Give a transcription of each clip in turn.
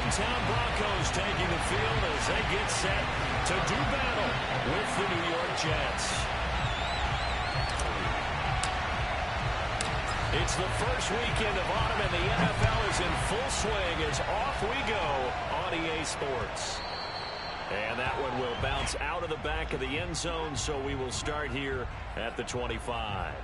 hometown Broncos taking the field as they get set to do battle with the New York Jets. It's the first weekend of autumn, and the NFL is in full swing as off we go on EA Sports. And that one will bounce out of the back of the end zone, so we will start here at the 25.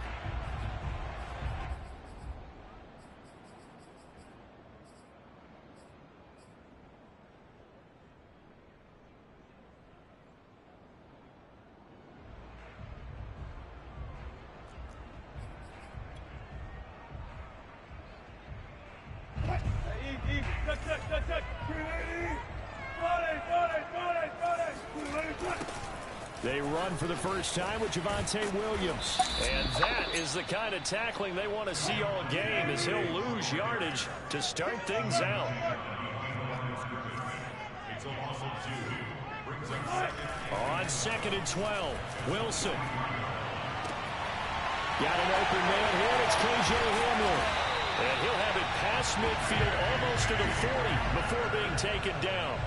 They run for the first time with Javonte Williams. And that is the kind of tackling they want to see all game, as he'll lose yardage to start things out. On 2nd and 12, Wilson. Got an open man here. It's KJ Hamler. And he'll have it past midfield almost to the 40 before being taken down.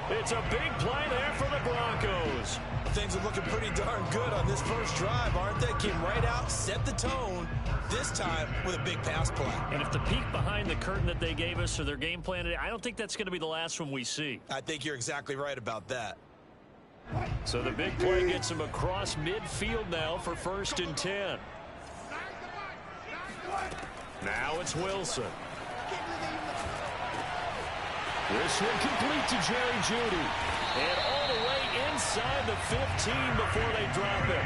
It's a big play there for the Broncos. Things are looking pretty darn good on this first drive, aren't they? Came right out, set the tone, this time with a big pass play. And if the peek behind the curtain that they gave us or their game plan today, I don't think that's going to be the last one we see. I think you're exactly right about that. So the big play gets him across midfield now for 1st and 10. Now it's Wilson. This one complete to Jerry Jeudy. And all the way inside the 15 before they drop it.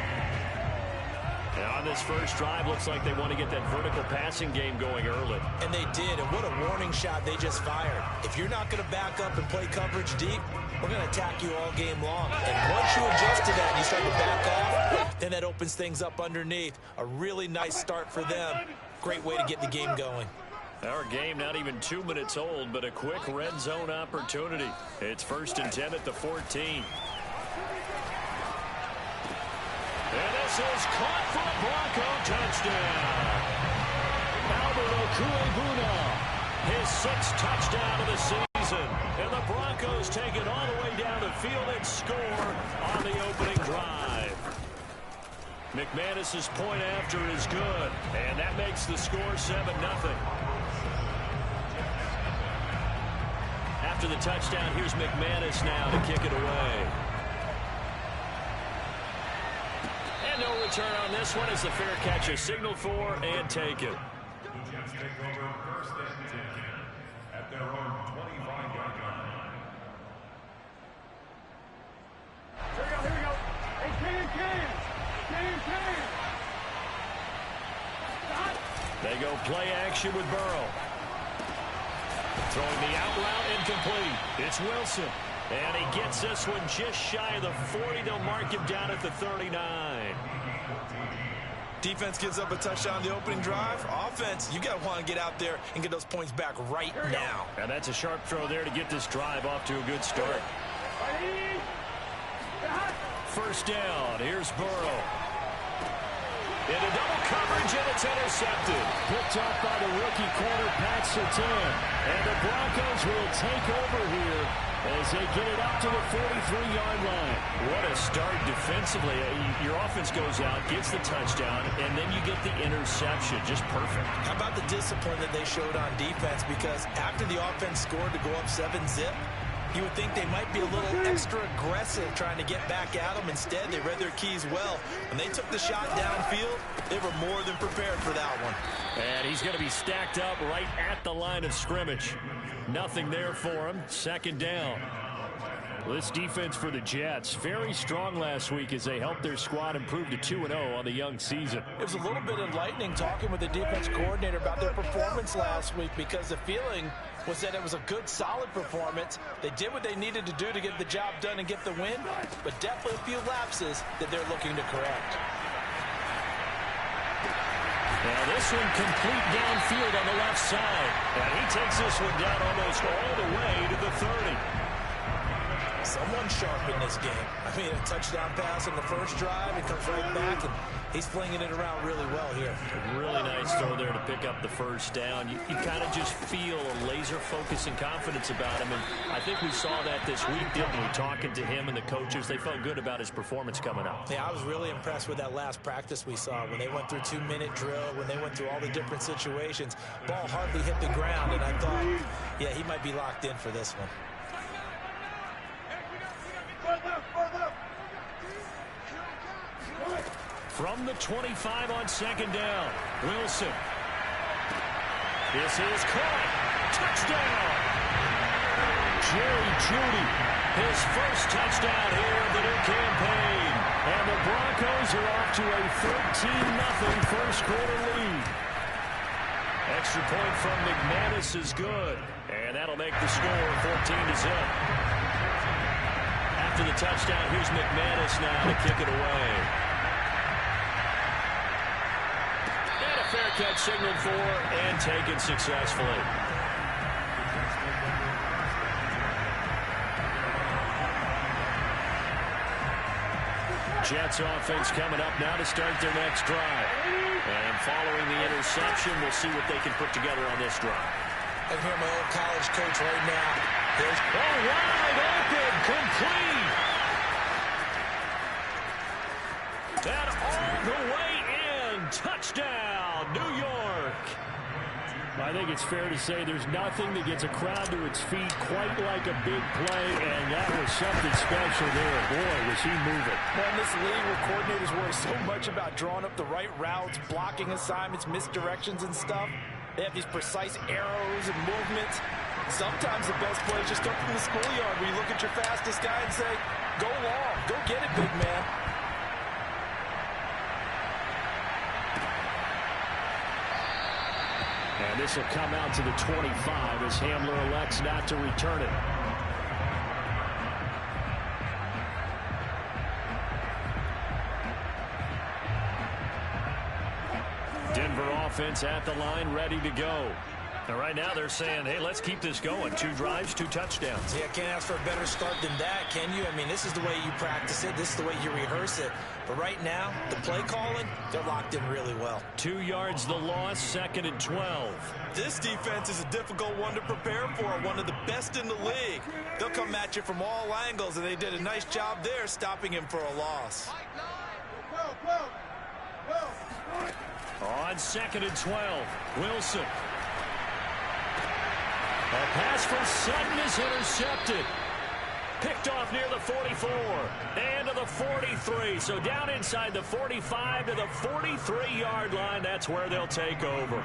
And on this first drive, looks like they want to get that vertical passing game going early. And they did, and what a warning shot they just fired. If you're not going to back up and play coverage deep, we're going to attack you all game long. And once you adjust to that and you start to back off, then that opens things up underneath. A really nice start for them. Great way to get the game going. Our game not even 2 minutes old, but a quick red zone opportunity. It's 1st and 10 at the 14. And this is caught for a Bronco touchdown. Albert Okwuegbuna, his 6th touchdown of the season. And the Broncos take it all the way down the field and score on the opening drive. McManus's point after is good, and that makes the score 7-0. After the touchdown, here's McManus now to kick it away. And no return on this one as the fair catch is signaled for and taken. The Jets take over 1st and 10 at their own 25-yard line. Here we go. Hey, They go play action with Burrow. Throwing the out route incomplete. It's Wilson. And he gets this one just shy of the 40. They'll mark him down at the 39. Defense gives up a touchdown on the opening drive. Offense, you got to want to get out there and get those points back right now. And that's a sharp throw there to get this drive off to a good start. 1st down. Here's Burrow. Into double coverage, and it's intercepted. Picked up by the rookie corner, Pat Surtain. And the Broncos will take over here as they get it up to the 43-yard line. What a start defensively. Your offense goes out, gets the touchdown, and then you get the interception. Just perfect. How about the discipline that they showed on defense? Because after the offense scored to go up 7-zip, you would think they might be a little extra aggressive trying to get back at them. Instead, they read their keys well. When they took the shot downfield, they were more than prepared for that one. And he's going to be stacked up right at the line of scrimmage. Nothing there for him. 2nd down. Well, this defense for the Jets, very strong last week as they helped their squad improve to 2-0 on the young season. It was a little bit enlightening talking with the defense coordinator about their performance last week, because the feeling was that it was a good, solid performance. They did what they needed to do to get the job done and get the win, but definitely a few lapses that they're looking to correct. Now this one complete downfield on the left side. And he takes this one down almost all the way to the 30. someone sharp in this game. I mean, a touchdown pass in the first drive, it comes right back, and he's flinging it around really well here. A really nice throw there to pick up the first down. You kind of just feel a laser focus and confidence about him, and I think we saw that this week, didn't we? Talking to him and the coaches, they felt good about his performance coming up. Yeah, I was really impressed with that last practice we saw when they went through 2-minute drill, when they went through all the different situations. Ball hardly hit the ground, and I thought, yeah, he might be locked in for this one. From the 25 on second down, Wilson. This is caught. Touchdown! Jerry Jeudy, his first touchdown here of the new campaign. And the Broncos are off to a 13-0 first quarter lead. Extra point from McManus is good. And that'll make the score 14-0. After the touchdown, here's McManus now to kick it away. And a fair catch signaled for and taken successfully. Jets offense coming up now to start their next drive. And following the interception, we'll see what they can put together on this drive. I can hear my old college coach right now. Here's wide open, complete. And all the way in. Touchdown, New York. I think it's fair to say there's nothing that gets a crowd to its feet quite like a big play, and that was something special there. Boy, was he moving. Well, in this league where coordinators worry so much about drawing up the right routes, blocking assignments, misdirections and stuff, they have these precise arrows and movements. Sometimes the best play is just up from the schoolyard where you look at your fastest guy and say, go long, go get it, big man. And this will come out to the 25 as Hamler elects not to return it. Denver offense at the line, ready to go. And right now they're saying, hey, let's keep this going. 2 drives, 2 touchdowns. Yeah, can't ask for a better start than that, can you? I mean, this is the way you practice it. This is the way you rehearse it. But right now, the play calling, they're locked in really well. 2 yards the loss, 2nd and 12. This defense is a difficult one to prepare for, one of the best in the league. They'll come at you from all angles, and they did a nice job there stopping him for a loss. On 2nd and 12, Wilson. A pass for Sutton is intercepted. Picked off near the 44 and to the 43. So down inside the 45 to the 43-yard line. That's where they'll take over.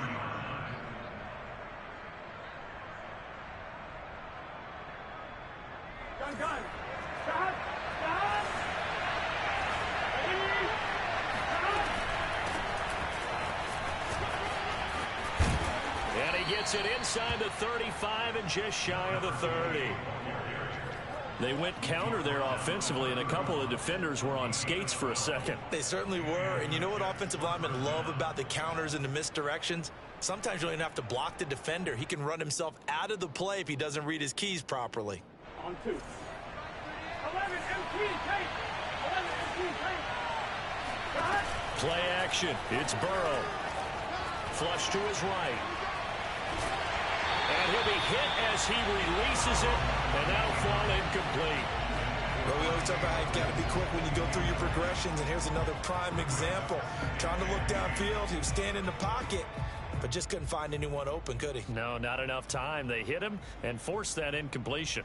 And he gets it inside the 35 and just shy of the 30. They went counter there offensively, and a couple of defenders were on skates for a second. They certainly were, and you know what offensive linemen love about the counters and the misdirections? Sometimes you don't even have to block the defender. He can run himself out of the play if he doesn't read his keys properly. On 2. 11 MT tape. 11 MT tape. Play action. It's Burrow. Flush to his right. And he'll be hit as he releases it, and that'll fall incomplete. Well, we always talk about how you've got to be quick when you go through your progressions, and here's another prime example. Trying to look downfield, he was standing in the pocket, but just couldn't find anyone open, could he? No, not enough time. They hit him and forced that incompletion.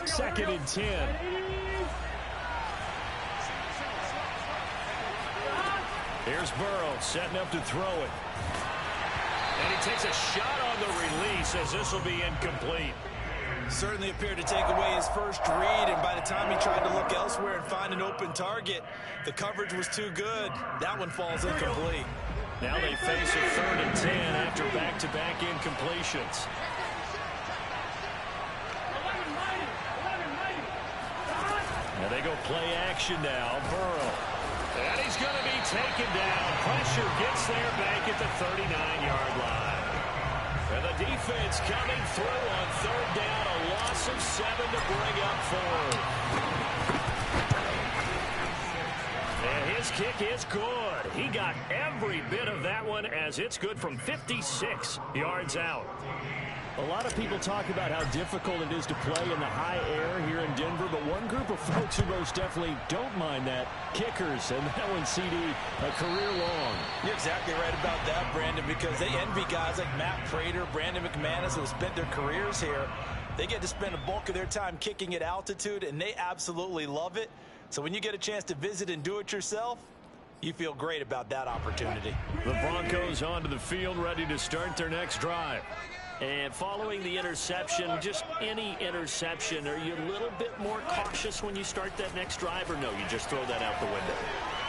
Second and 10. Here's Burrow setting up to throw it. And he takes a shot on the release as this will be incomplete. Certainly appeared to take away his first read, and by the time he tried to look elsewhere and find an open target, the coverage was too good. That one falls incomplete. Now they face a 3rd and 10 after back-to-back incompletions. Now they go play action now. Burrow. And he's going to be taken down. Pressure gets there back at the 39-yard line. And the defense coming through on third down. A loss of 7 to bring up fourth. And his kick is good. He got every bit of that one as it's good from 56 yards out. A lot of people talk about how difficult it is to play in the high air here in Denver, but one group of folks who most definitely don't mind that, kickers, and that one, CD, a career long. You're exactly right about that, Brandon, because they envy guys like Matt Prater, Brandon McManus, who have spent their careers here. They get to spend a bulk of their time kicking at altitude, and they absolutely love it. So when you get a chance to visit and do it yourself, you feel great about that opportunity. The Broncos onto the field, ready to start their next drive. And following the interception, just any interception, are you a little bit more cautious when you start that next drive, or no, you just throw that out the window?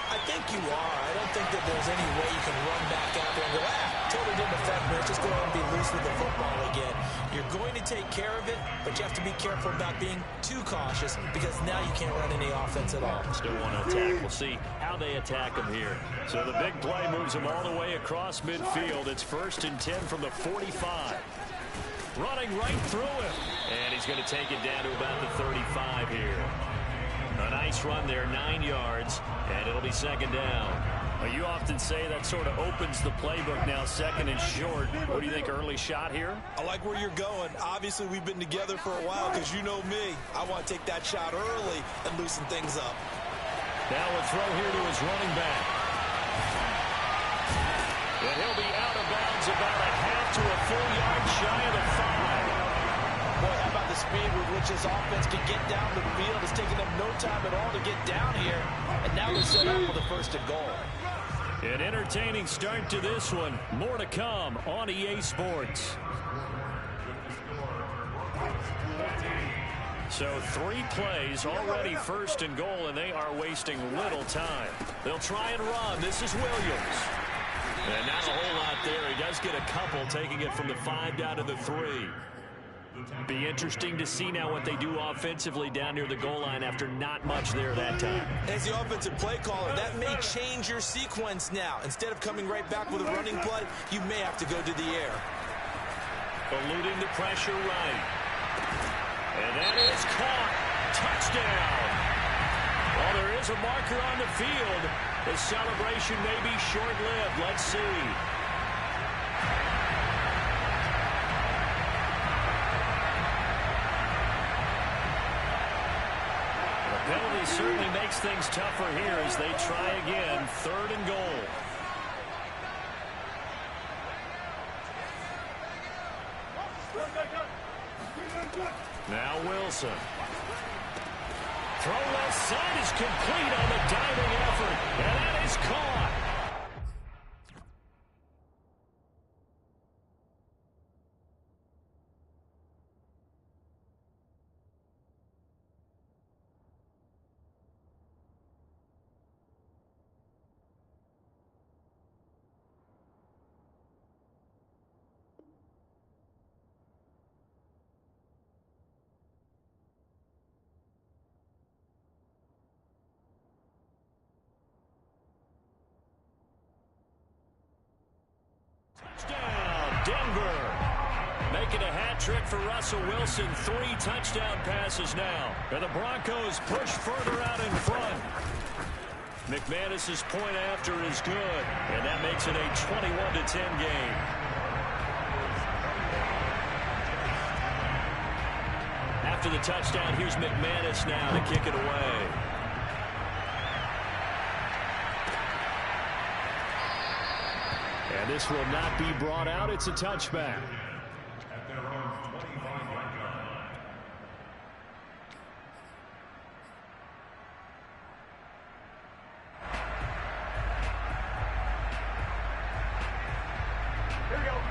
I think you are. I don't think that there's any way you can run back out there and go, totally didn't affect me. Let's just go ahead and be loose with the football again. You're going to take care of it, but you have to be careful about being too cautious because now you can't run any offense at all. Still want to attack. We'll see how they attack them here. So the big play moves them all the way across midfield. It's 1st and 10 from the 45. Running right through him. And he's going to take it down to about the 35 here. A nice run there, 9 yards, and it'll be 2nd down. Well, you often say that sort of opens the playbook now, 2nd and short. What do you think, early shot here? I like where you're going. Obviously, we've been together for a while because you know me. I want to take that shot early and loosen things up. Now a throw here to his running back. And he'll be out of bounds about a half to a full yard shy of the 5. Boy, how about the speed with which this offense can get down the field? It's taking them no time at all to get down here. And now they're set up for the 1st and goal. An entertaining start to this one. More to come on EA Sports. So 3 plays, already 1st and goal, and they are wasting little time. They'll try and run. This is Williams. And not a whole lot there. He does get a couple, taking it from the 5 down to the 3. Be interesting to see now what they do offensively down near the goal line after not much there that time. As the offensive play caller, that may change your sequence now. Instead of coming right back with a running play, you may have to go to the air. Eluding the pressure right. And that is caught. Touchdown. Well, there is a marker on the field. The celebration may be short-lived. Let's see. The penalty certainly makes things tougher here as they try again. 3rd and goal. Now Wilson. Throw left side is complete on the diving effort, and that is caught. Touchdown, Denver. Making a hat trick for Russell Wilson. 3 touchdown passes now. And the Broncos push further out in front. McManus's point after is good. And that makes it a 21-10 game. After the touchdown, here's McManus now to kick it away. And this will not be brought out. It's a touchback. At their own 25-yard line.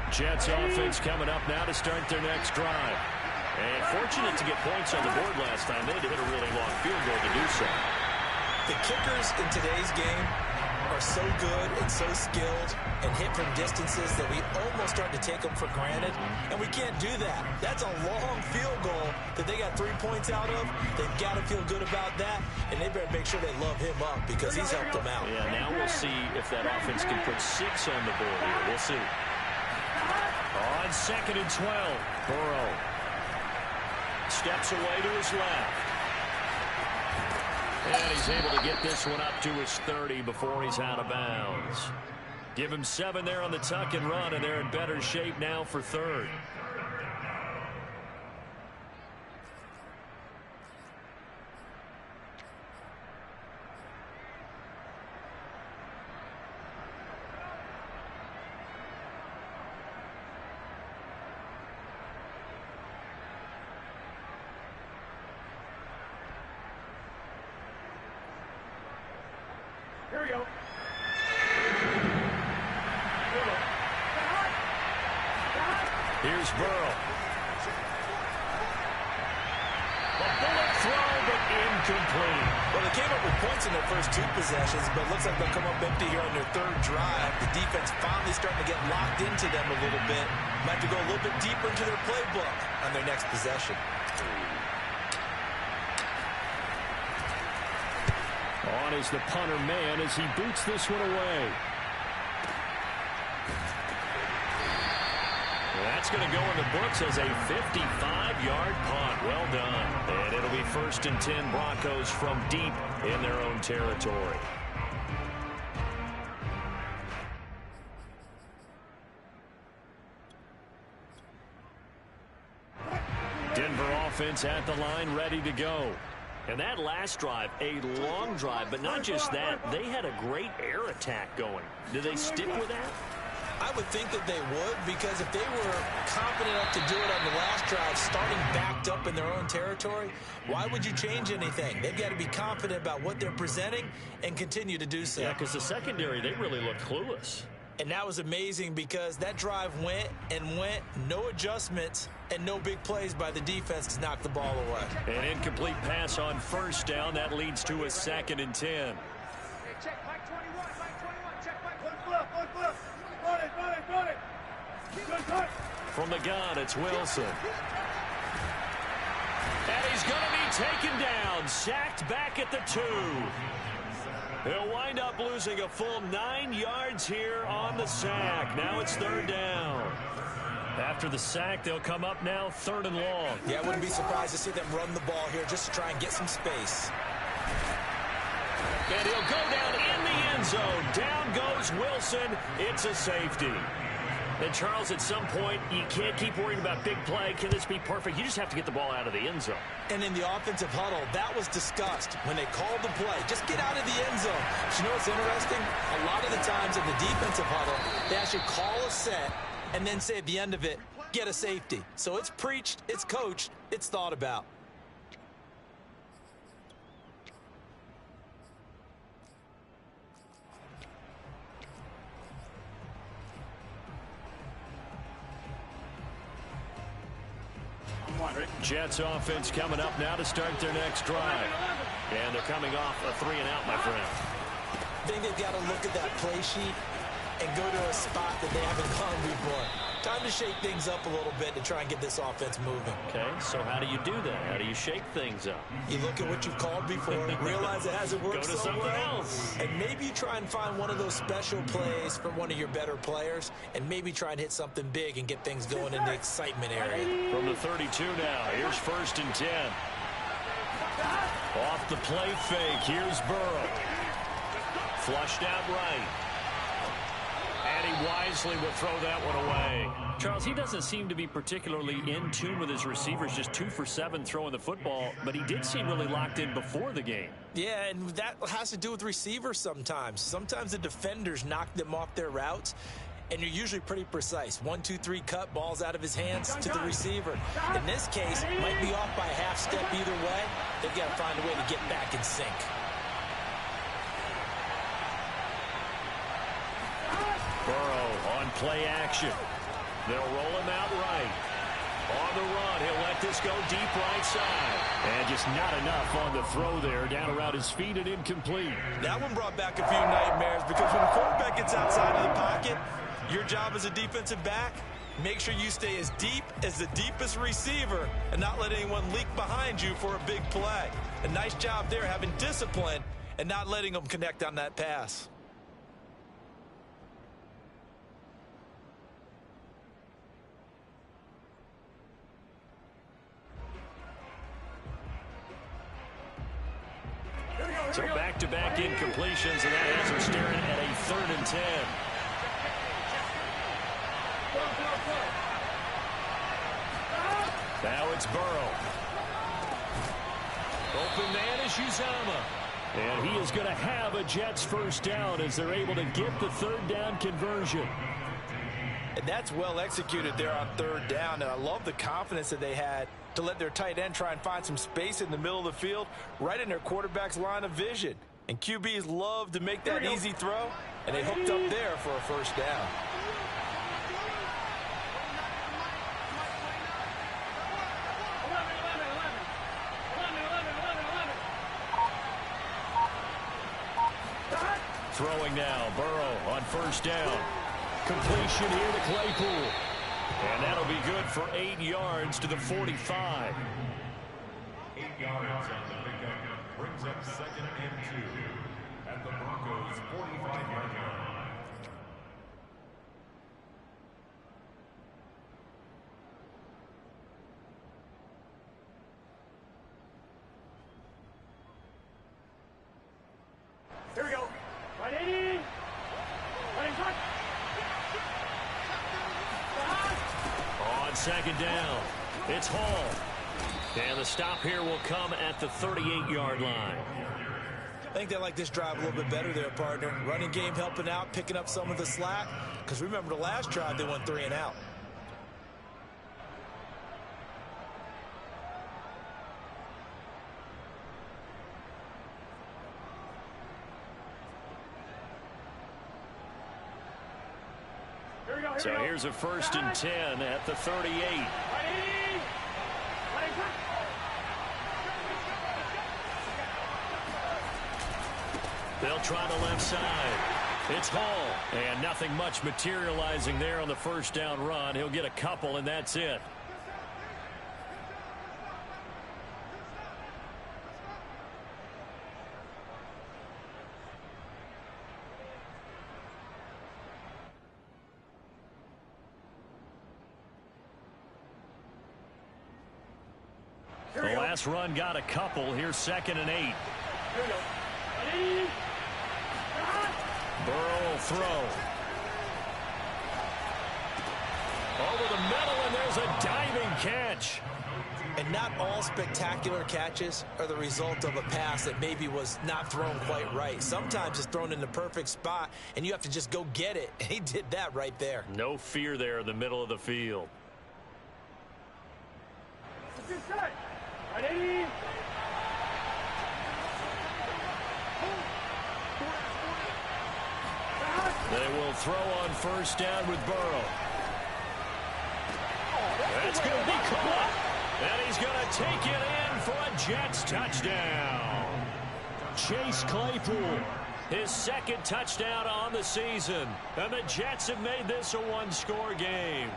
Jets offense coming up now to start their next drive. And fortunate to get points on the board last time. They had to hit a really long field goal to do so. The kickers in today's game are so good and so skilled and hit from distances that we almost start to take them for granted, and we can't do that. That's a long field goal that they got 3 points out of. They've got to feel good about that, and they better make sure they love him up because he's helped them out. Yeah, now we'll see if that offense can put 6 on the board here. We'll see. On 2nd and 12, Burrow steps away to his left. And he's able to get this one up to his 30 before he's out of bounds. Give him 7 there on the tuck and run, and they're in better shape now for 3rd. Here we go. Here's Burrow. A bullet throw, but incomplete. Well, they came up with points in their first 2 possessions, but it looks like they'll come up empty here on their 3rd drive. The defense finally starting to get locked into them a little bit. Might have to go a little bit deeper into their playbook on their next possession. On is the punter man as he boots this one away. That's going to go in the books as a 55-yard punt. Well done. And it'll be 1st and 10 Broncos from deep in their own territory. Denver offense at the line, ready to go. And that last drive, a long drive, but not just that, they had a great air attack going. Do they stick with that? I would think that they would, because if they were confident enough to do it on the last drive, starting backed up in their own territory, why would you change anything? They've got to be confident about what they're presenting and continue to do so. Yeah, because the secondary, they really looked clueless. And that was amazing because that drive went and went, no adjustments, and no big plays by the defense to knock the ball away. An incomplete pass on 1st down. That leads to a 2nd and 10. Hey, check Mike 21, Mike 21, check Mike. One flip. Run it. Good cut. From the gun, it's Wilson. And he's going to be taken down, sacked back at the 2. He'll wind up losing a full 9 yards here on the sack. Now it's 3rd down. After the sack, they'll come up now 3rd and long. Yeah, I wouldn't be surprised to see them run the ball here just to try and get some space. And he'll go down in the end zone. Down goes Wilson. It's a safety. And Charles, at some point, you can't keep worrying about big play. Can this be perfect? You just have to get the ball out of the end zone. And in the offensive huddle, that was discussed when they called the play. Just get out of the end zone. But you know what's interesting? A lot of the times in the defensive huddle, they actually call a set and then say at the end of it, get a safety. So it's preached, it's coached, it's thought about. Jets offense coming up now to start their next drive. And they're coming off a 3 and out, my friend. I think they've got to look at that play sheet and go to a spot that they haven't gone before. Time to shake things up a little bit to try and get this offense moving. Okay, so how do you do that? How do you shake things up? You look at what you've called before, realize it hasn't worked Go to so something well, else. and maybe you try and find one of those special plays from one of your better players, and maybe try and hit something big and get things going in the excitement area. From the 32 now, here's 1st and 10. Off the play fake, here's Burrow. Flushed out right. And he wisely will throw that one away. Charles, he doesn't seem to be particularly in tune with his receivers, just 2 for 7 throwing the football, but he did seem really locked in before the game. Yeah, and that has to do with receivers sometimes. Sometimes the defenders knock them off their routes, and you're usually pretty precise. 1, 2, 3 cut, balls out of his hands to the receiver. In this case, might be off by a half step either way. They've got to find a way to get back in sync. Burrow on play action. They'll roll him out right. On the run, he'll let this go deep right side. And just not enough on the throw there. Down around his feet and incomplete. That one brought back a few nightmares because when a quarterback gets outside of the pocket, your job as a defensive back, make sure you stay as deep as the deepest receiver and not let anyone leak behind you for a big play. A nice job there having discipline and not letting them connect on that pass. So back-to-back incompletions, and that has them staring at a 3rd and 10. Now it's Burrow. Open man is Uzomah. And he is going to have a Jets first down as they're able to get the 3rd down conversion. And that's well executed there on 3rd down. And I love the confidence that they had to let their tight end try and find some space in the middle of the field, right in their quarterback's line of vision. And QBs love to make that easy throw, and they hooked up there for a first down. Throwing now, Burrow on first down. Completion here to Claypool. And that'll be good for 8 yards to the 45. 8 yards on the pickup brings up 2nd and 2 at the Broncos' 45-yard line. Here we go. Right 80. Right touch. On 2nd down, it's Hall. And the stop here will come at the 38-yard line. I think they like this drive a little bit better there, partner. Running game helping out, picking up some of the slack. Because remember the last drive, they went 3 and out. So here's a 1st and 10 at the 38. They'll try the left side. It's Hall. And nothing much materializing there on the first down run. He'll get a couple, and that's it. The last run got a couple. Here's 2nd and 8. Burrow will throw. Over the middle, and there's a diving catch. And not all spectacular catches are the result of a pass that maybe was not thrown quite right. Sometimes it's thrown in the perfect spot, and you have to just go get it. And he did that right there. No fear there in the middle of the field. Right 80. They will throw on first down with Burrow. That's going to be caught. And he's going to take it in for a Jets touchdown. Chase Claypool, his 2nd touchdown on the season. And the Jets have made this a one-score game.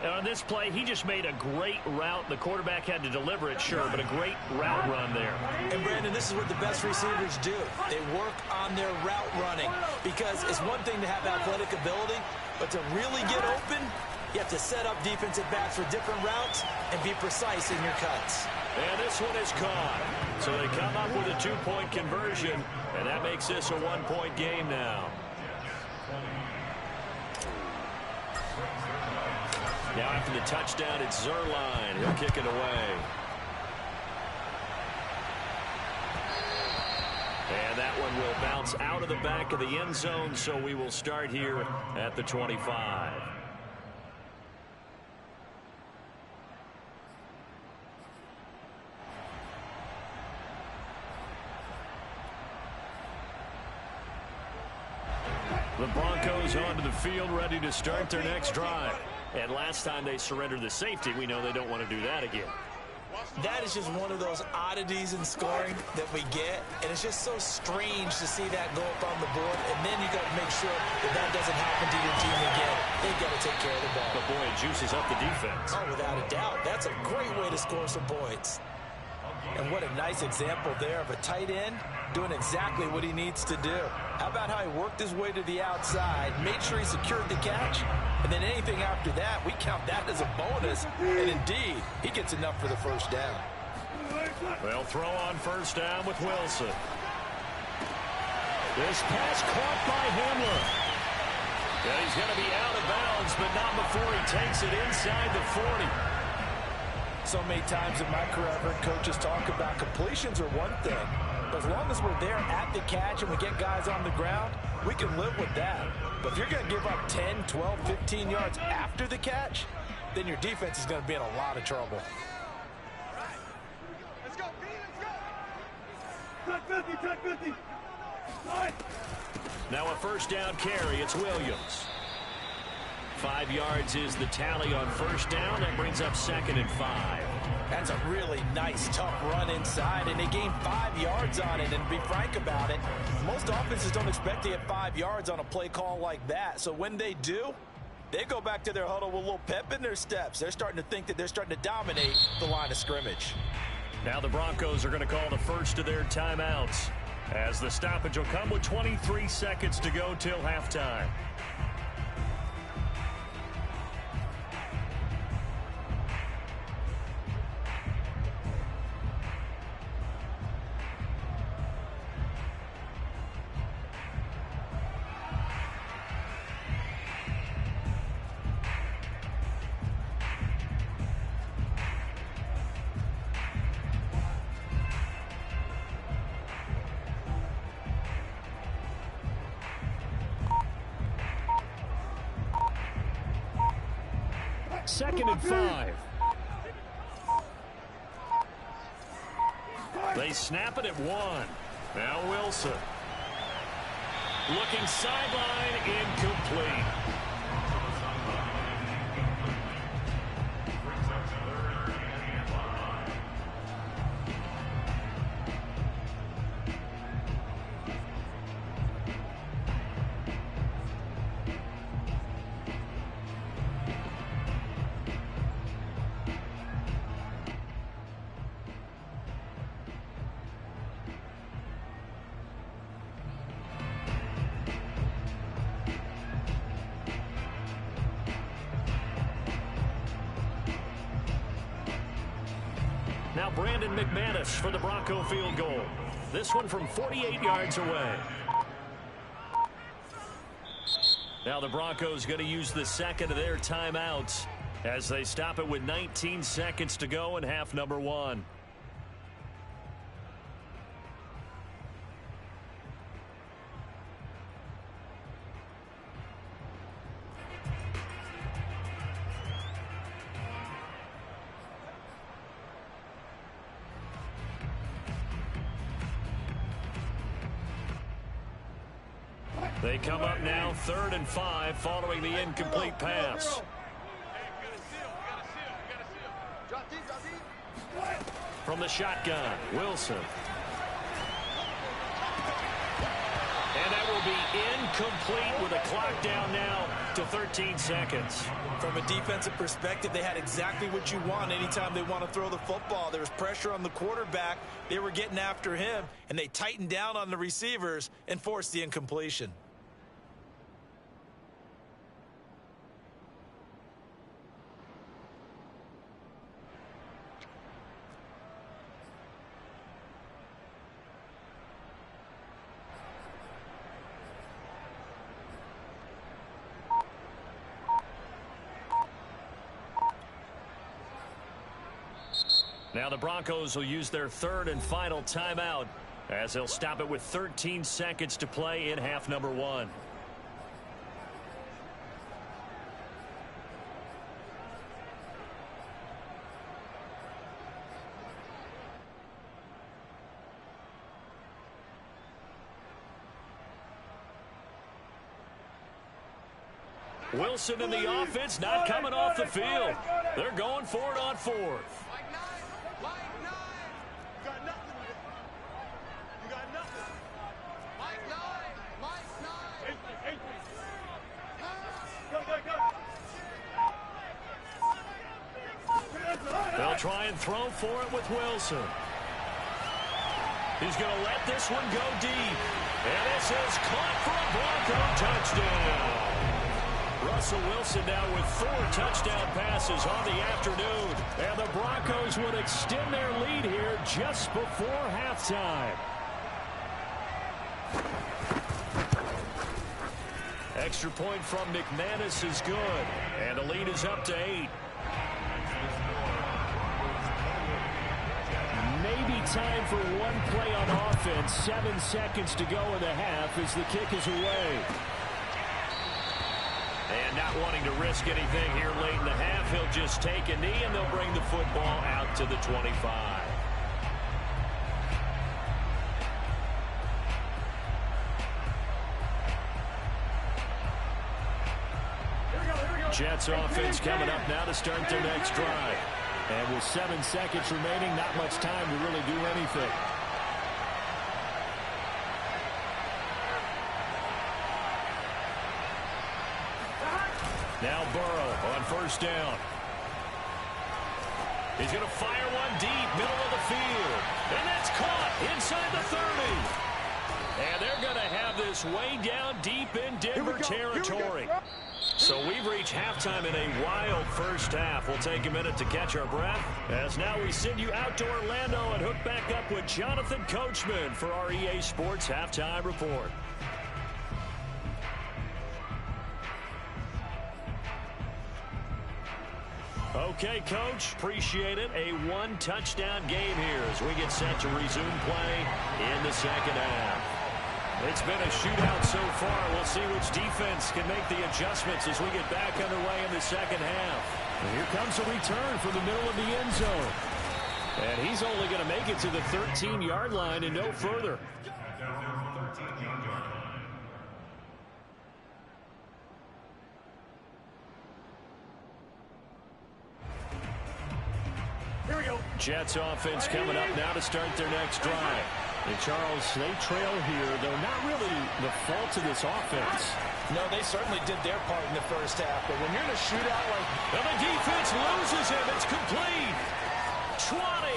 And on this play, he just made a great route. The quarterback had to deliver it, sure, but a great route run there. And, Brandon, this is what the best receivers do. They work on their route running because it's one thing to have athletic ability, but to really get open, you have to set up defensive backs for different routes and be precise in your cuts. And this one is caught. So they come up with a 2-point conversion, and that makes this a 1-point game now. Now after the touchdown, it's Zuerlein. He'll kick it away. And that one will bounce out of the back of the end zone, so we will start here at the 25. The Broncos onto the field, ready to start their next drive. And last time they surrendered the safety, we know they don't want to do that again. That is just one of those oddities in scoring that we get, and it's just so strange to see that go up on the board, and then you got to make sure that that doesn't happen to your team again. They got to take care of the ball. But boy, it juices up the defense. Oh, without a doubt. That's a great way to score some points. And what a nice example there of a tight end doing exactly what he needs to do. How about how he worked his way to the outside, made sure he secured the catch, and then anything after that, we count that as a bonus. And indeed, he gets enough for the first down. They'll throw on first down with Wilson. This pass caught by Hamler. And he's going to be out of bounds, but not before he takes it inside the 40. So many times in my career, I've heard coaches talk about completions are one thing. But as long as we're there at the catch and we get guys on the ground, we can live with that. But if you're going to give up 10, 12, 15 yards after the catch, then your defense is going to be in a lot of trouble. Let's go, B, let's go. Touch 50. Right. Now a first down carry. It's Williams. 5 yards is the tally on first down. That brings up 2nd and 5. That's a really nice, tough run inside, and they gained 5 yards on it. And to be frank about it, most offenses don't expect to get 5 yards on a play call like that. So when they do, they go back to their huddle with a little pep in their steps. They're starting to think that they're starting to dominate the line of scrimmage. Now the Broncos are going to call the first of their timeouts, as the stoppage will come with 23 seconds to go till halftime. Second and 5. They snap it at 1. Now Wilson. Looking sideline, incomplete. Now Brandon McManus for the Bronco field goal. This one from 48 yards away. Now the Broncos going to use the second of their timeouts as they stop it with 19 seconds to go in half number 1. They come up now 3rd and 5 following the incomplete pass. From the shotgun, Wilson. And that will be incomplete with a clock down now to 13 seconds. From a defensive perspective, they had exactly what you want anytime they want to throw the football. There was pressure on the quarterback. They were getting after him, and they tightened down on the receivers and forced the incompletion. Now the Broncos will use their 3rd and final timeout as they'll stop it with 13 seconds to play in half number 1. Wilson and the offense not coming off the field. They're going for it on fourth. They'll try and throw for it with Wilson. He's going to let this one go deep. And this is caught for a Bronco touchdown. Russell Wilson now with 4 touchdown passes on the afternoon. And the Broncos would extend their lead here just before halftime. Extra point from McManus is good. And the lead is up to 8. Maybe time for one play on offense. 7 seconds to go in the half as the kick is away. And not wanting to risk anything here late in the half, he'll just take a knee and they'll bring the football out to the 25. Jets offense coming up now to start their next drive. And with 7 seconds remaining, not much time to really do anything. Now Burrow on first down. He's going to fire one deep, middle of the field. And that's caught inside the 30. And they're going to have this way down deep in Denver territory. So we've reached halftime in a wild first half. We'll take a minute to catch our breath as now we send you out to Orlando and hook back up with Jonathan Coachman for our EA Sports Halftime Report. Okay, Coach, appreciate it. A 1-touchdown game here as we get set to resume play in the second half. It's been a shootout so far. We'll see which defense can make the adjustments as we get back underway in the second half. And here comes a return from the middle of the end zone. And he's only going to make it to the 13-yard line and no further. Here we go. Jets offense coming up now to start their next drive. And Charles, they trail here, though not really the fault of this offense. No, they certainly did their part in the first half. But when you're in a shootout like... And the defense loses him. It's complete. 20.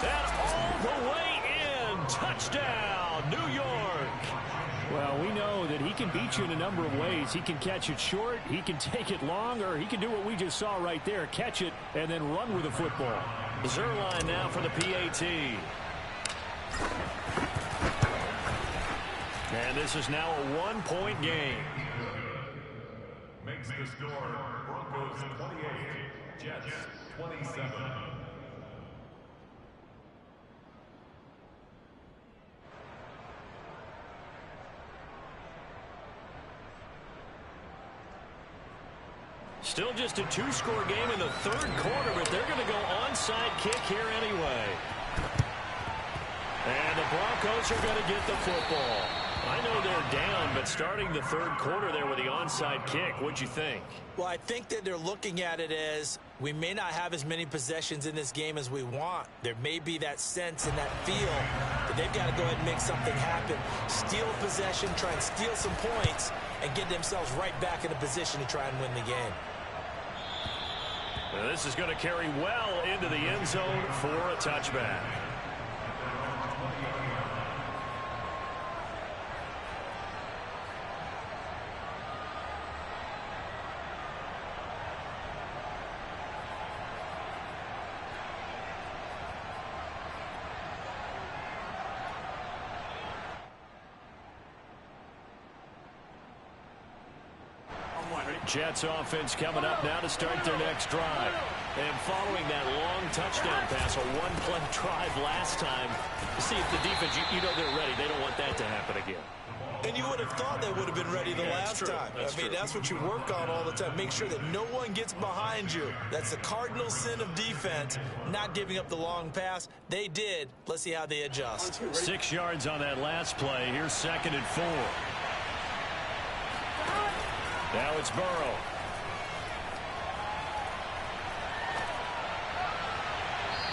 And all the way in. Touchdown, New York. Well, we know that he can beat you in a number of ways. He can catch it short, he can take it long, or he can do what we just saw right there, catch it and then run with the football. Zuerlein now for the PAT. And this is now a 1-point game. Makes the score Broncos 28, Jets 27. Still just a 2-score game in the third quarter, but they're going to go onside kick here anyway. And the Broncos are going to get the football. I know they're down, but starting the third quarter there with the onside kick, what'd you think? Well, I think that they're looking at it as we may not have as many possessions in this game as we want. There may be that sense and that feel that they've got to go ahead and make something happen. Steal possession, try and steal some points, and get themselves right back in a position to try and win the game. Now, this is going to carry well into the end zone for a touchback. Jets offense coming up now to start their next drive. And following that long touchdown pass, a one-play drive last time, see if the defense, you know they're ready. They don't want that to happen again. And you would have thought they would have been ready the last time. That's what you work on all the time. Make sure that no one gets behind you. That's the cardinal sin of defense, not giving up the long pass. They did. Let's see how they adjust. 6 yards on that last play. Here's 2nd and 4. Now it's Burrow.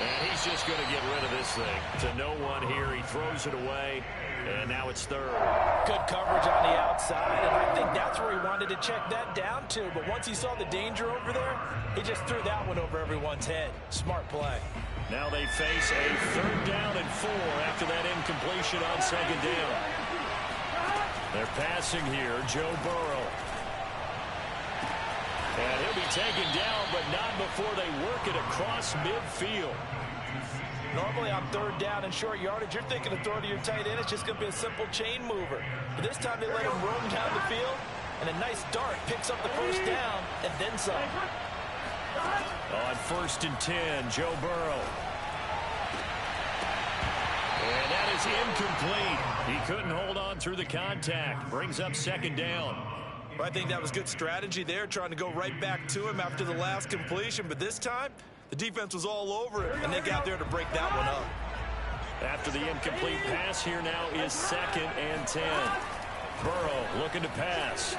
And he's just going to get rid of this thing. To no one here. He throws it away. And now it's third. Good coverage on the outside, and I think that's where he wanted to check that down to. But once he saw the danger over there, he just threw that one over everyone's head. Smart play. Now they face a 3rd down and 4 after that incompletion on 2nd down. They're passing here, Joe Burrow. And he'll be taken down, but not before they work it across midfield. Normally on 3rd down and short yardage, you're thinking of throwing to your tight end. It's just going to be a simple chain mover. But this time they let him roam down the field, and a nice dart picks up the 1st down and then some. On 1st and 10, Joe Burrow. And that is incomplete. He couldn't hold on through the contact. Brings up 2nd down. I think that was good strategy there, trying to go right back to him after the last completion. But this time, the defense was all over it, and they got there to break that one up. After the incomplete pass, here now is 2nd and 10. Burrow looking to pass.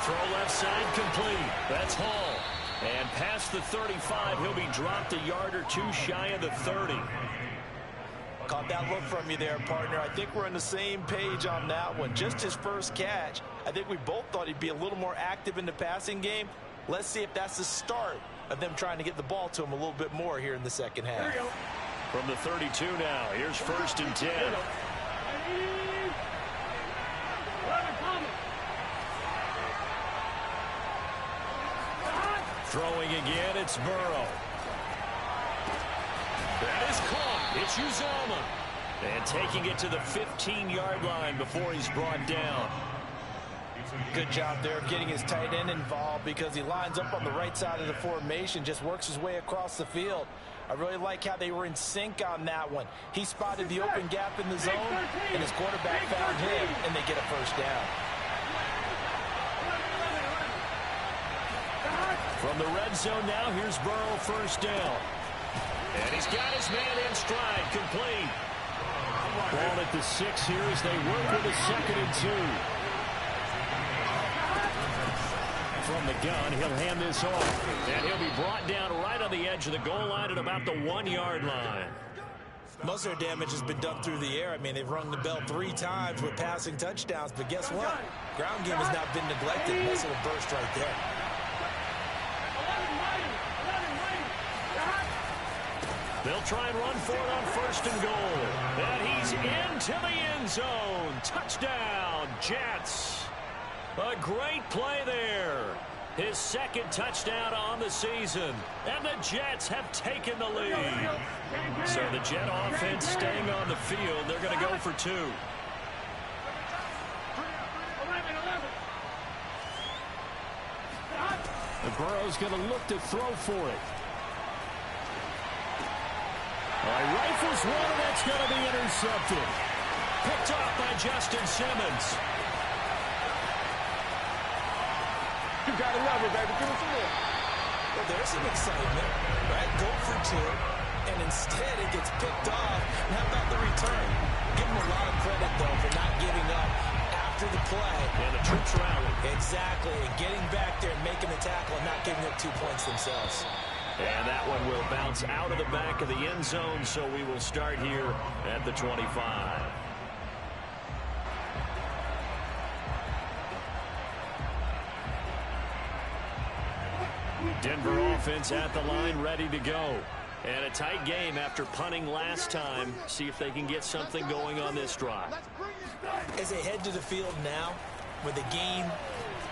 Throw left side complete. That's Hall. And past the 35, he'll be dropped a yard or 2 shy of the 30. Caught that look from you there, partner. I think we're on the same page on that one. Just his first catch. I think we both thought he'd be a little more active in the passing game. Let's see if that's the start of them trying to get the ball to him a little bit more here in the 2nd half. From the 32 now, here's 1st and 10. Throwing again, it's Burrow. That is caught. It's Uzomah. And taking it to the 15-yard line before he's brought down. Good job there getting his tight end involved because he lines up on the right side of the formation, just works his way across the field. I really like how they were in sync on that one. He spotted the open gap in the zone, and his quarterback found him, and they get a 1st down. From the red zone now, here's Burrow 1st down. And he's got his man in stride, complete. Ball at the 6 here as they work with a 2nd and 2. From the gun, he'll hand this off. And he'll be brought down right on the edge of the goal line at about the 1-yard line. Most of their damage has been done through the air. I mean, they've rung the bell 3 times with passing touchdowns, but guess what? Ground game has not been neglected. Nice little burst right there. They'll try and run for it on 1st and goal. And he's into the end zone. Touchdown, Jets. A great play there. His 2nd touchdown on the season. And the Jets have taken the lead. So the Jet offense staying on the field. They're going to go for 2. The Burrow's going to look to throw for it. Rifles one, and that's going to be intercepted. Picked off by Justin Simmons. You gotta love it, baby. Give it some more. Well, there's some excitement, right? Go for 2, and instead it gets picked off. And how about the return? Give him a lot of credit, though, for not giving up after the play. And the troops rally. Exactly, and getting back there and making the tackle and not giving up 2 points themselves. And that one will bounce out of the back of the end zone, so we will start here at the 25. Denver offense at the line, ready to go. And a tight game after punting last time. See if they can get something going on this drive. As they head to the field now, with the game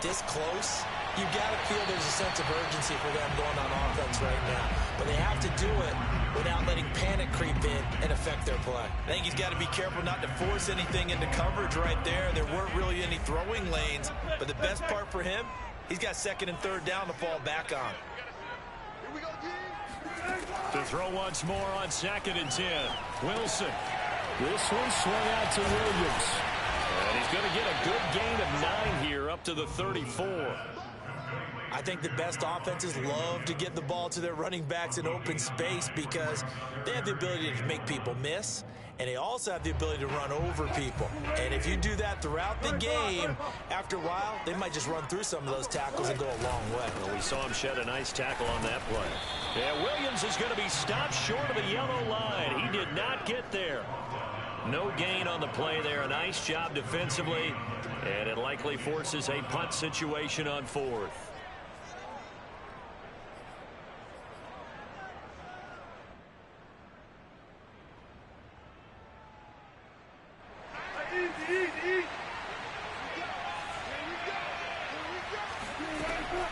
this close, you got to feel there's a sense of urgency for them going on offense right now. But they have to do it without letting panic creep in and affect their play. I think he's got to be careful not to force anything into coverage right there. There weren't really any throwing lanes. But the best part for him, he's got 2nd and 3rd down to fall back on. To throw once more on 2nd and 10. Wilson. This one swung out to Williams. And he's going to get a good gain of 9 here up to the 34. I think the best offenses love to get the ball to their running backs in open space because they have the ability to make people miss, and they also have the ability to run over people. And if you do that throughout the game, after a while, they might just run through some of those tackles and go a long way. Well, we saw him shed a nice tackle on that play. Yeah, Williams is going to be stopped short of the yellow line. He did not get there. No gain on the play there. A nice job defensively, and it likely forces a punt situation on 4th.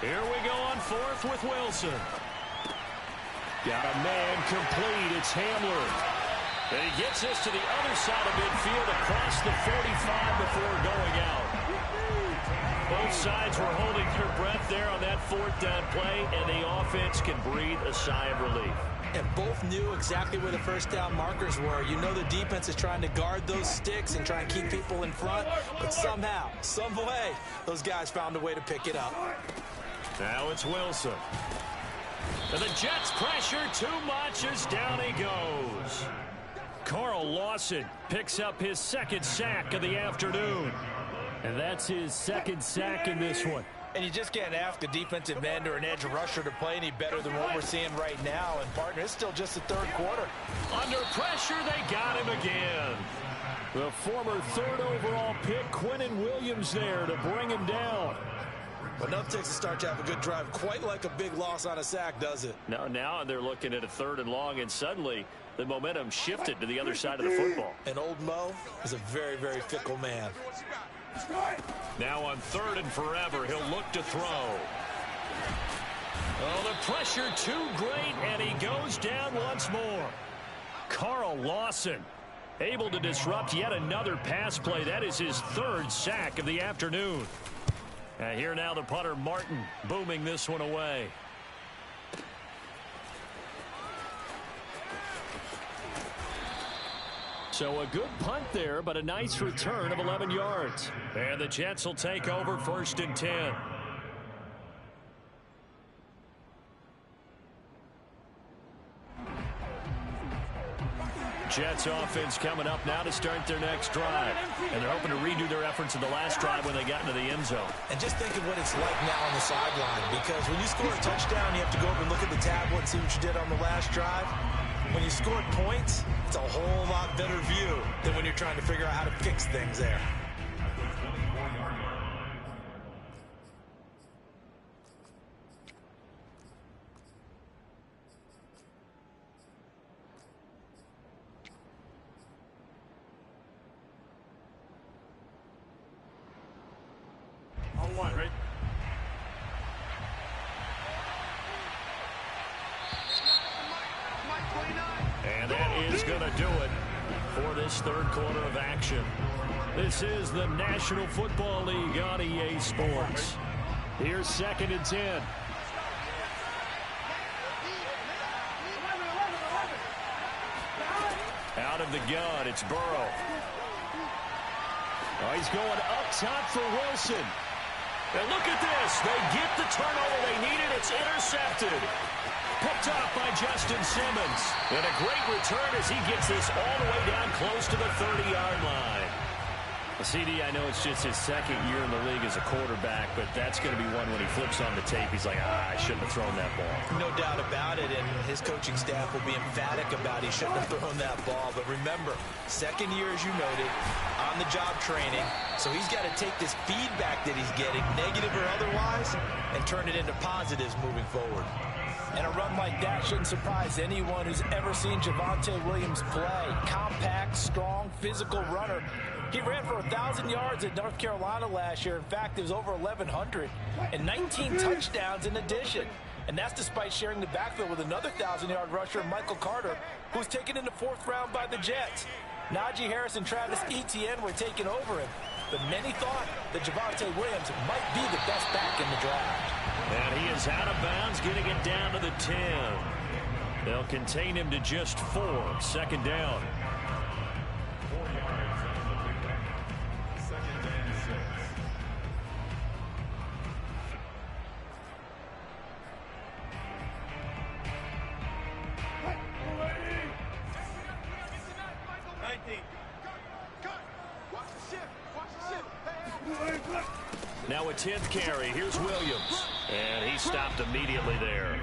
Here we go on 4th with Wilson. Got a man complete. It's Hamler. And he gets this to the other side of midfield across the 45 before going out. Both sides were holding their breath there on that 4th down play, and the offense can breathe a sigh of relief. And both knew exactly where the first down markers were. You know the defense is trying to guard those sticks and try and keep people in front, but somehow, some way, those guys found a way to pick it up. Now it's Wilson. And the Jets pressure too much as down he goes. Carl Lawson picks up his 2nd sack of the afternoon. And that's his 2nd sack in this one. And you just can't ask a defensive end or an edge rusher to play any better than what we're seeing right now. And, partner, it's still just the 3rd quarter. Under pressure, they got him again. The former 3rd overall pick, Quinnen Williams, there to bring him down. But enough takes to start to have a good drive. Quite like a big loss on a sack, does it? Now they're looking at a 3rd and long, and suddenly the momentum shifted to the other side of the football. And old Mo is a very, very fickle man. Now on 3rd and forever, he'll look to throw. Oh, the pressure too great, and he goes down once more. Carl Lawson able to disrupt yet another pass play. That is his 3rd sack of the afternoon. Here now the punter, Martin, booming this one away. So a good punt there, but a nice return of 11 yards. And the Jets will take over 1st and 10. Jets offense coming up now to start their next drive. And they're hoping to redo their efforts in the last drive when they got into the end zone. And just think of what it's like now on the sideline, because when you score a touchdown, you have to go over and look at the tablet and see what you did on the last drive. When you scored points, it's a whole lot better view than when you're trying to figure out how to fix things there. Right. And that is going to do it for this 3rd quarter of action. This is the National Football League on EA Sports. Here's 2nd and 10. Out of the gun, it's Burrow. Oh, he's going up top for Wilson. And look at this. They get the turnover they needed. It's intercepted. Picked off by Justin Simmons. And a great return as he gets this all the way down close to the 30-yard line. CD, I know it's just his 2nd year in the league as a quarterback, but that's going to be one when he flips on the tape. He's like, I shouldn't have thrown that ball. No doubt about it, and his coaching staff will be emphatic about he shouldn't have thrown that ball. But remember, 2nd year, as you noted, on-the-job training, so he's got to take this feedback that he's getting, negative or otherwise, and turn it into positives moving forward. And a run like that shouldn't surprise anyone who's ever seen Javonte Williams play. Compact, strong, physical runner. He ran for 1,000 yards at North Carolina last year. In fact, it was over 1,100 and 19 touchdowns in addition. And that's despite sharing the backfield with another 1,000-yard rusher, Michael Carter, who's taken in the 4th round by the Jets. Najee Harris and Travis Etienne were taking over him. But many thought that Javonte Williams might be the best back in the draft. And he is out of bounds, getting it down to the 10. They'll contain him to just 4. 2nd down. Now a 10th carry. Here's Williams. And he stopped immediately there.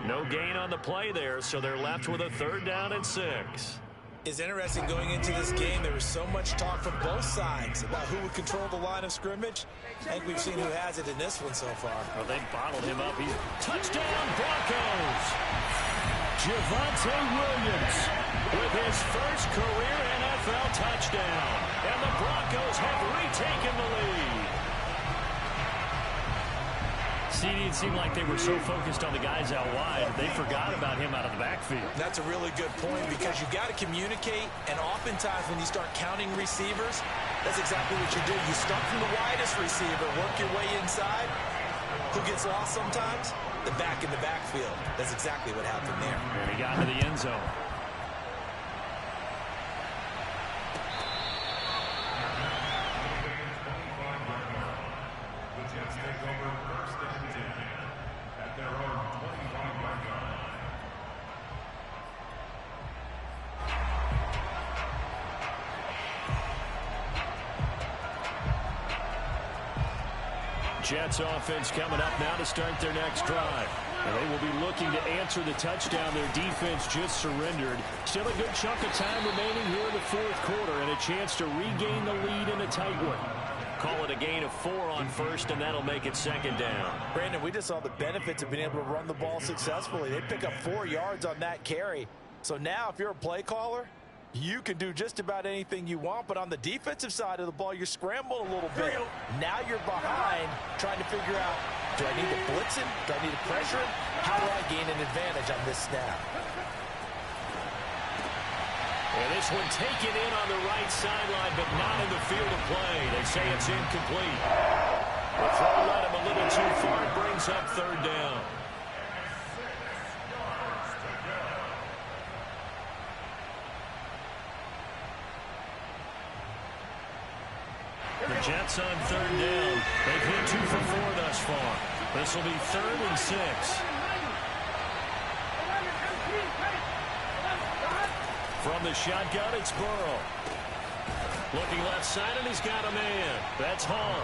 No gain on the play there, so they're left with a 3rd down and 6. It's interesting going into this game. There was so much talk from both sides about who would control the line of scrimmage. I think we've seen who has it in this one so far. Well, they bottled him up. He's touchdown Broncos. Javonte Williams with his first career NFL touchdown. And the Broncos have retaken the lead. See, it seemed like they were so focused on the guys out wide, they forgot about him out of the backfield. That's a really good point because you got to communicate, and oftentimes when you start counting receivers, that's exactly what you do. You start from the widest receiver, work your way inside. Who gets lost sometimes? The back in the backfield. That's exactly what happened there. And he got into the end zone. The Jets take over 1st and 10 at their own 25-yard line. Jets offense coming up now to start their next drive. And they will be looking to answer the touchdown their defense just surrendered. Still a good chunk of time remaining here in the 4th quarter and a chance to regain the lead in a tight one. Call it a gain of 4 on 1st, and that'll make it 2nd down. Brandon, we just saw the benefits of being able to run the ball successfully. They pick up 4 yards on that carry. So now if you're a play caller, you can do just about anything you want, but on the defensive side of the ball, you're scrambling a little bit. Now you're behind trying to figure out, do I need to blitz him? Do I need to pressure him? How do I gain an advantage on this snap? And this one taken in on the right sideline, but not in the field of play. They say it's incomplete. The throw led him a little too far. It brings up 3rd down. The Jets on 3rd down. They've hit 2 for 4 thus far. This will be 3rd and 6. From the shotgun, it's Burrow. Looking left side, and he's got a man. That's Hall.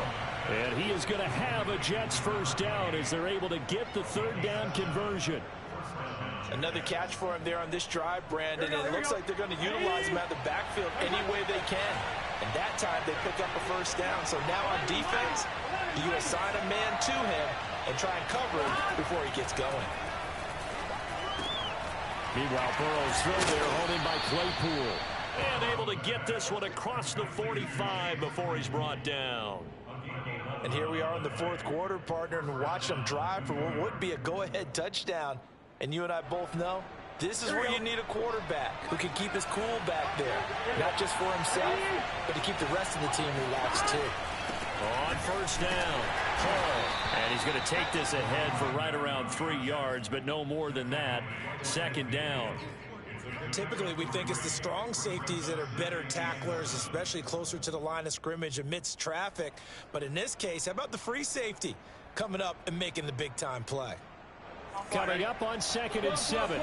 And he is going to have a Jets 1st down as they're able to get the 3rd down conversion. Another catch for him there on this drive, Brandon. And it looks like they're going to utilize him out of the backfield any way they can. And that time they pick up a 1st down. So now on defense, you assign a man to him and try and cover him before he gets going. Meanwhile, Burrow's throw there, held in by Claypool. And able to get this one across the 45 before he's brought down. And here we are in the 4th quarter, partner, and watch them drive for what would be a go-ahead touchdown. And you and I both know this is where you need a quarterback who can keep his cool back there. Not just for himself, but to keep the rest of the team relaxed too. On 1st down, Hall. And he's going to take this ahead for right around 3 yards, but no more than that. 2nd down. Typically, we think it's the strong safeties that are better tacklers, especially closer to the line of scrimmage amidst traffic. But in this case, how about the free safety coming up and making the big-time play? Coming up on 2nd and 7.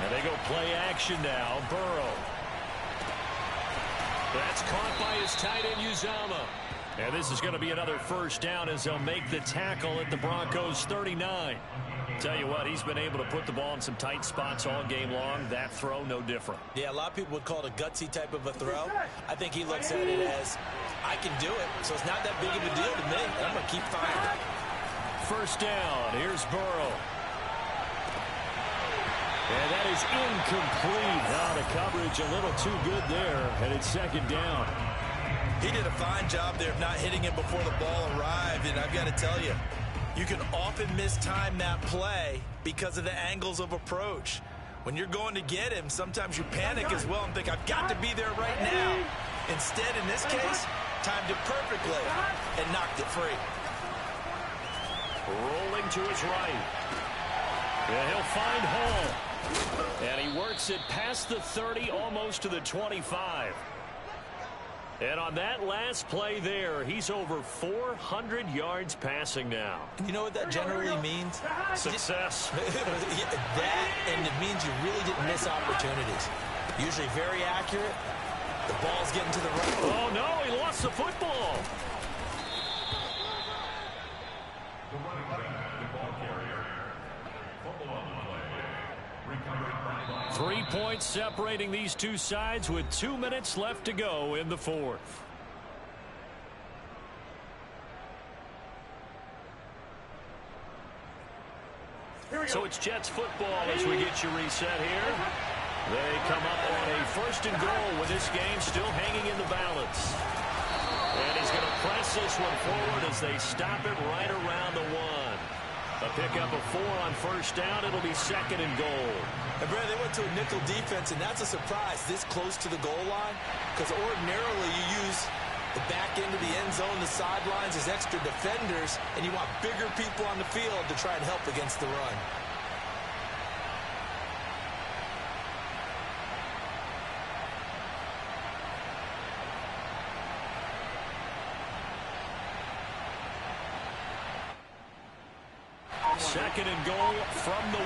And they go play action now. Burrow. That's caught by his tight end, Uzomah. And this is going to be another 1st down as they'll make the tackle at the Broncos 39. Tell you what, he's been able to put the ball in some tight spots all game long. That throw, no different. Yeah, a lot of people would call it a gutsy type of a throw. I think he looks at it as, I can do it, so it's not that big of a deal to me, and I'm going to keep firing. 1st down, here's Burrow. And that is incomplete. Now the coverage a little too good there, and it's 2nd down. He did a fine job there of not hitting it before the ball arrived, and I've got to tell you, you can often mistime that play because of the angles of approach. When you're going to get him, sometimes you panic as well and think, I've got to be there right now. Instead, in this case, timed it perfectly and knocked it free. Rolling to his right. And he'll find Hall. And he works it past the 30, almost to the 25. And on that last play there, he's over 400 yards passing now. You know what that generally means? Success. That, and it means you really didn't miss opportunities. Usually very accurate, The ball's getting to the right. Oh, no, he lost the football. The running back, the ball carrier. Fumble on the play. Recovered by 3 points separating these two sides with 2 minutes left to go in the fourth. So it's Jets football as we get you reset here. They come up on a 1st and goal with this game still hanging in the balance. And he's going to press this one forward as they stop it right around the 1. A pickup of 4 on 1st down. It'll be 2nd and goal. And Brad, they went to a nickel defense, and that's a surprise this close to the goal line, because ordinarily you use the back end of the end zone, the sidelines as extra defenders, and you want bigger people on the field to try and help against the run. Second and goal from the 1.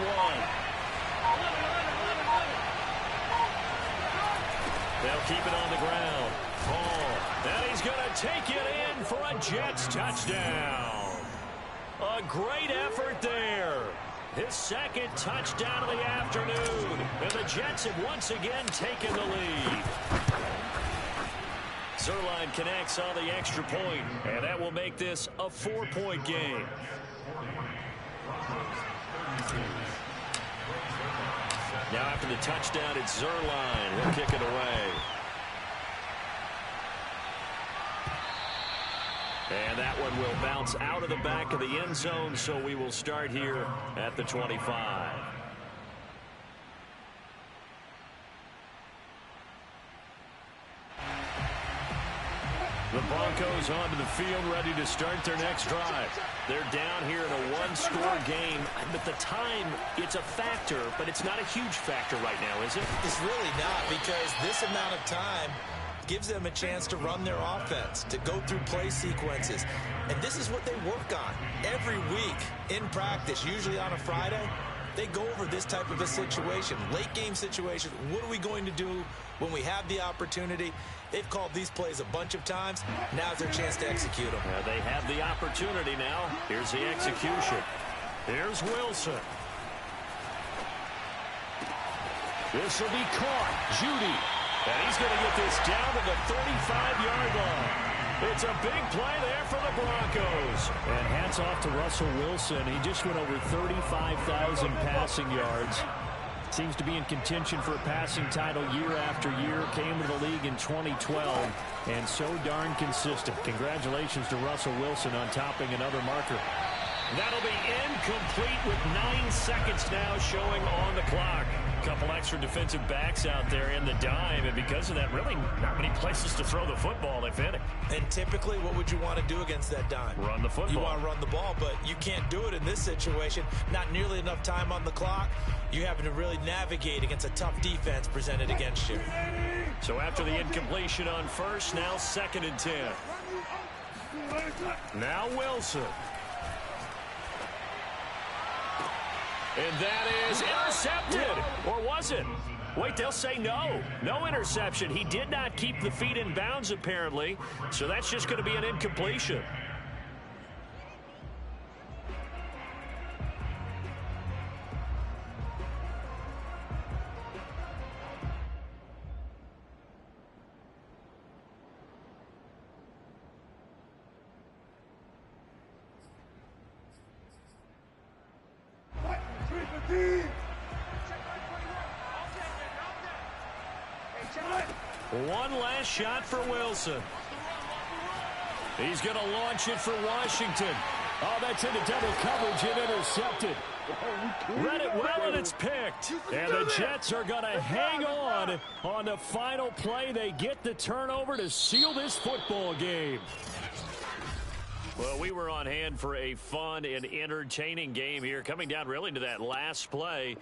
They'll keep it on the ground. Hall. And he's going to take it in for a Jets touchdown. A great effort there. His 2nd touchdown of the afternoon. And the Jets have once again taken the lead. Zuerlein connects on the extra point, and that will make this a 4-point game. Now after the touchdown, it's Zuerlein. He'll kick it away. And that one will bounce out of the back of the end zone, so we will start here at the 25. The Broncos onto the field, ready to start their next drive. They're down here in a 1-score game. But the time, it's a factor, but it's not a huge factor right now, is it? It's really not, because this amount of time gives them a chance to run their offense, to go through play sequences. And this is what they work on every week in practice, usually on a Friday. They go over this type of a situation, late game situation. What are we going to do when we have the opportunity? They've called these plays a bunch of times. Now's their chance to execute them. They have the opportunity now. Here's the execution. Here's Wilson. This will be caught. Judy. And he's going to get this down to the 35-yard line. It's a big play there for the Broncos. And hats off to Russell Wilson. He just went over 35,000 passing yards. Seems to be in contention for a passing title year after year. Came to the league in 2012 and so darn consistent. Congratulations to Russell Wilson on topping another marker. That'll be incomplete with 9 seconds now showing on the clock. A couple extra defensive backs out there in the dime, and because of that, really not many places to throw the football, if any. And typically, what would you want to do against that dime? Run the football. You want to run the ball, but you can't do it in this situation. Not nearly enough time on the clock. You're having to really navigate against a tough defense presented against you. So after the incompletion on 1st, now 2nd and 10. Now Wilson. And that is intercepted. Or was it? Wait, they'll say no. No interception. He did not keep the feet in bounds, apparently. So that's just going to be an incompletion. One last shot for Wilson. He's going to launch it for Washington. Oh, that's into double coverage and intercepted. Read it well, and it's picked. And the Jets are going to hang on the final play. They get the turnover to seal this football game. Well, we were on hand for a fun and entertaining game here, coming down really to that last play.